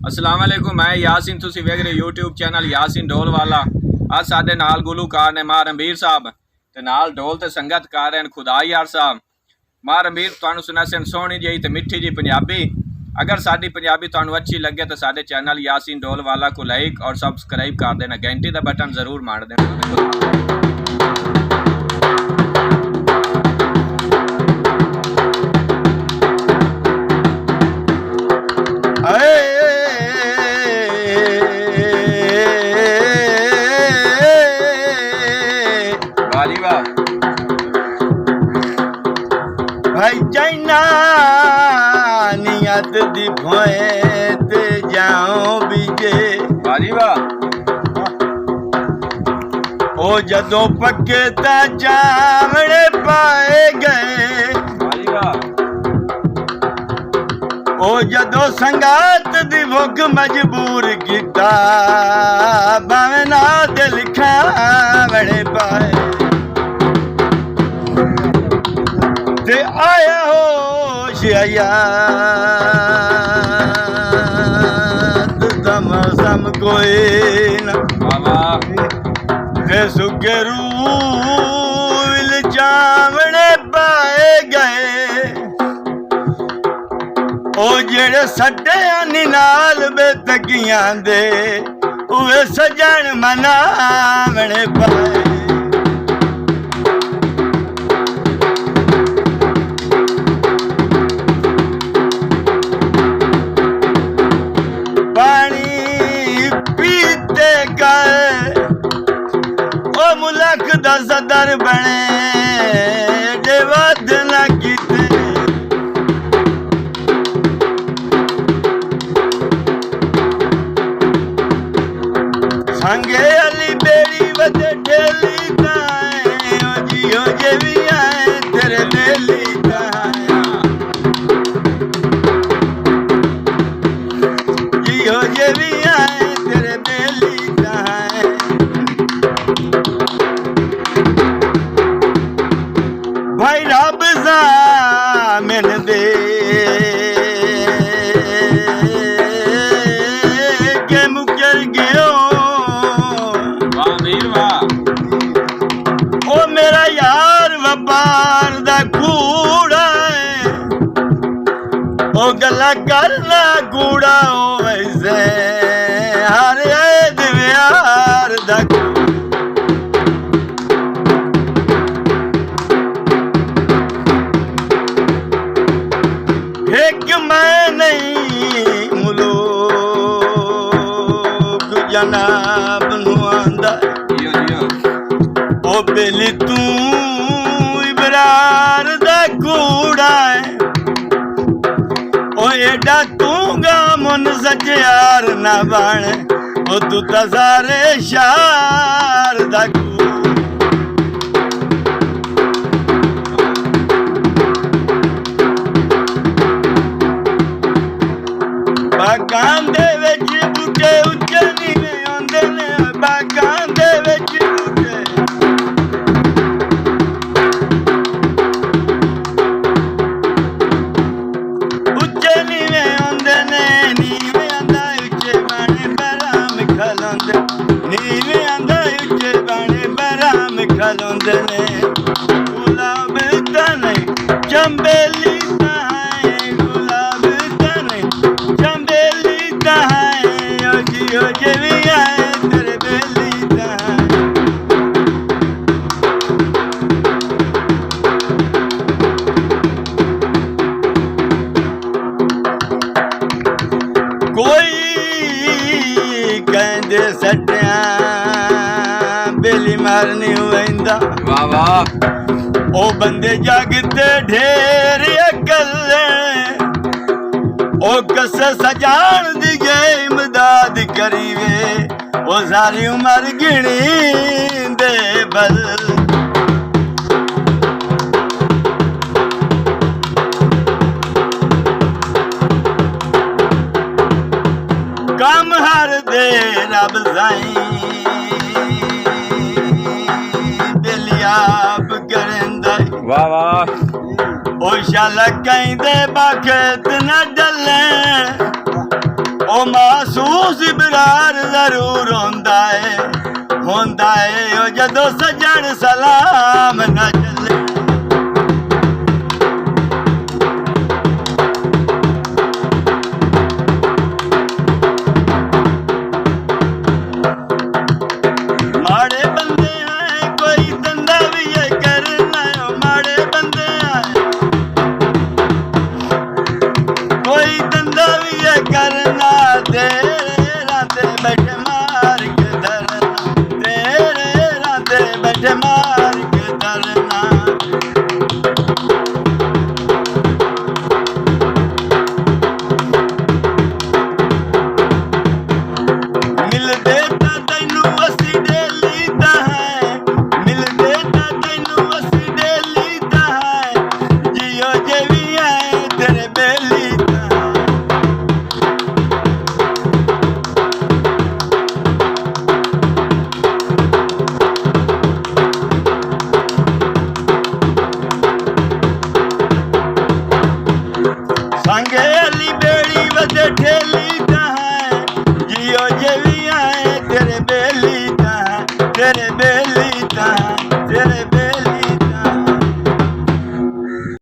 अस्सलाम वालेकुम, मैं यासीन, तुसी वेख रहे यूट्यूब चैनल यासीन ढोल वाला। अज साडे नाल गुलूकार ने मां रणबीर साहब ते नाल ढोल ते संगत कर रहे हैं खुदा यार साहब। मां रणबीर तुहानू सुनासन सोहनी जी ते मिठी जी पंजाबी। अगर साडी पंजाबी तुहानू अच्छी लगे तो साडे चैनल यासीन ढोल वाला को लाइक और सबसक्राइब कर देना, घंटी का बटन जरूर मार देना। भाई चाइना नियत दी भोए ते जाओ बीजे वाली वाह। ओ जदों पक्के ता चावड़े पाए गए वाली वाह। ओ जदों संगात दी भुख मजबूर कीता भावे ना दिल खावड़े पाए ते आया होश मौसम कोई ना ते सुगे रूल चावड़े पाए गए ओ जेड़े सड्डे आनी नाल बेतकियां दे उहे सजन मनावणे पाए मुल्क दा सदर बने जे वध ना कीते संगे अली बेड़ी वधे ढेली ताए ओ जियो जे भी आए तेरे बेली ताए जियो जे भी आए तेरे बेली ताए भाई रब ज़ामिन दे के मुकर गयो वाह वीर वाह। ओ मेरा यार वपार दा कूड़ा है ओ गला करना कूड़ा ओ वैसे हर दिव्यार दा एक मैं नहीं मुलोक जनाब नू आंदा ओ बेली तू इबरार दा कूड़ा है ओ एडा तू गा मुन सचियार ना बन ओ तू ता सारे शार दा बागां दे विच बूटे उच्चे नीवें आंदे ने बागां दे विच बूटे उच्चे नीवें आंदे ने नीवें आंदा उच्चे बाणे बराम खलोंदे नीवें आंदा उच्चे बाणे बराम खलोंदे ने गुलाब तने चंबेली जे भी आए तेरे बेली कोई कहंदे सटिया बेली मारनी हुंदा वाह वाह। ओ बंदे जागते ढेर अकल ओ कस सजान दी गए इमदाद करीवे ओ सारी उम्र गिनी दे बल कम हर दे रब साईं बेलियाब करंदा वाह वाह। ओ शाला कहंदे बखत न डले ਉਹ ਮਹਿਸੂਸ ਇਬਰਾਰ ਜ਼ਰੂਰ ਹੁੰਦਾ ਏ ਉਹ ਜਦੋਂ ਸੱਜਣ ਸਲਾਮ ਨਾ ਚੱਲੇ। ਮਾੜੇ ਬੰਦੇ ਆਏ ਕੋਈ ਧੰਦਾ ਵੀ ਇਹ ਕਰਨਾ, ਮਾੜੇ ਬੰਦੇ ਆਏ ਕੋਈ ਧੰਦਾ ਵੀ ਇਹ ਕਰਨਾ, ਤੇਰੇ ਰਾਤੇ ਬੈਠੇ ਮਾਰ ਕੇ ਧਰਨਾ, ਤੇਰੇ ਰਾਤੇ ਬੈਠੇ ਮਾਰ ਕੇ ਧਰਨਾ। ਮਿਲਦੇ ਤਾਂ ਤੈਨੂੰ ਅਸੀਂ ਡੇਲੀ ਦਾ ਹੈ, ਮਿਲਦੇ ਤਾਂ ਤੈਨੂੰ ਅਸੀਂ ਡੇਲੀ ਦਾ ਹੈ, ਜਿਉ ਜੇ ਵੀ ਆਏ ਤੇਰੇ ਬੇਲੀ ਦਾ ਹੈ। ਸੰਗੇ ਅਲੀ ਬੇੜੀ ਵਦੇ ਠੇਲੀ ਦਾ ਹੈ, ਜਿਉ ਜੇ ਵੀ ਆਏ ਤੇਰੇ ਬੇਲੀ ਦਾ ਹੈ, ਤੇਰੇ ਬੇਲੀ